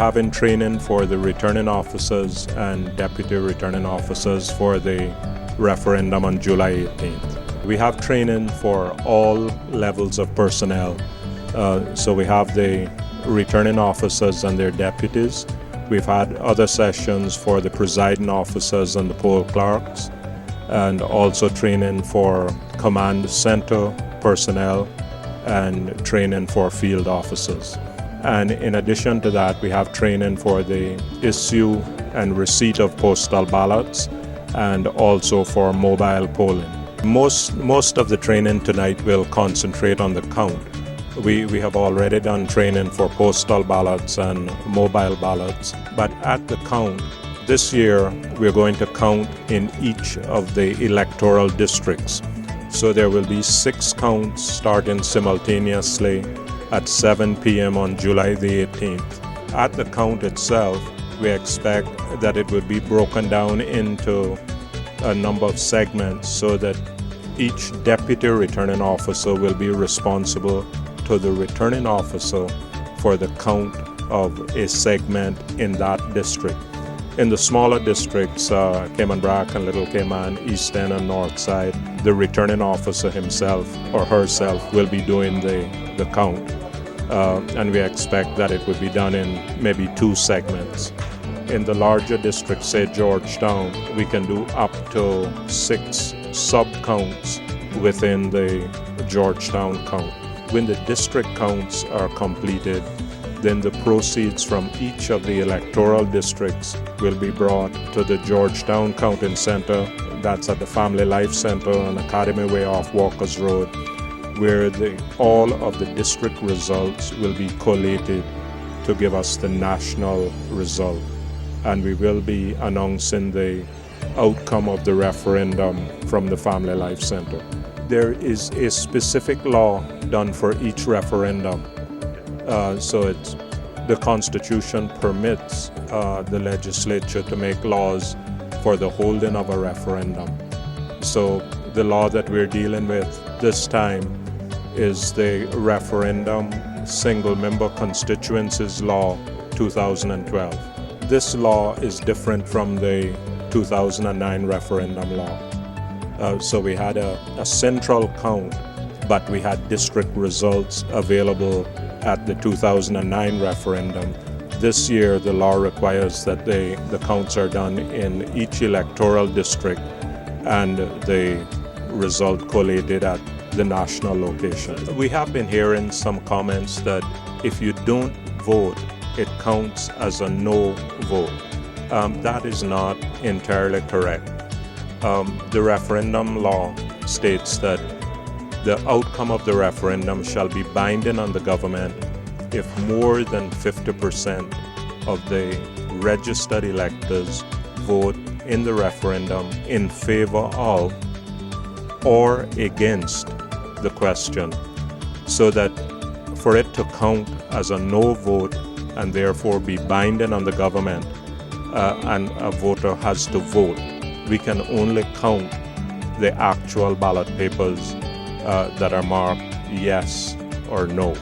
having training for the returning officers and deputy returning officers for the referendum on July 18th. We have training for all levels of personnel. So we have the returning officers and their deputies. We've had other sessions for the presiding officers and the poll clerks, and also training for command center personnel and training for field officers. And in addition to that, we have training for the issue and receipt of postal ballots and also for mobile polling. Most of the training tonight will concentrate on the count. We have already done training for postal ballots and mobile ballots, but at the count, this year we're going to count in each of the electoral districts. So there will be 6 counts starting simultaneously at 7 p.m. on July the 18th. At the count itself, we expect that it would be broken down into a number of segments so that each deputy returning officer will be responsible to the returning officer for the count of a segment in that district. In the smaller districts, Cayman Brac and Little Cayman, East End and North Side, the returning officer himself or herself will be doing the count. And we expect that it would be done in maybe 2 segments. In the larger districts, say Georgetown, we can do up to 6 sub-counts within the Georgetown count. When the district counts are completed, then the proceeds from each of the electoral districts will be brought to the Georgetown Counting Center. That's at the Family Life Center on Academy Way off Walkers Road, where all of the district results will be collated to give us the national result. And we will be announcing the outcome of the referendum from the Family Life Center. There is a specific law done for each referendum. So the Constitution permits the legislature to make laws for the holding of a referendum. So the law that we're dealing with this time is the Referendum Single-Member Constituencies Law 2012. This law is different from the 2009 referendum law. So we had a central count, but we had district results available at the 2009 referendum. This year, the law requires that the counts are done in each electoral district and the result collated at the national location. We have been hearing some comments that if you don't vote, it counts as a no vote. That is not entirely correct. The referendum law states that the outcome of the referendum shall be binding on the government if more than 50% of the registered electors vote in the referendum in favor of or against the question, so that for it to count as a no vote and therefore be binding on the government, and a voter has to vote, we can only count the actual ballot papers that are marked yes or no.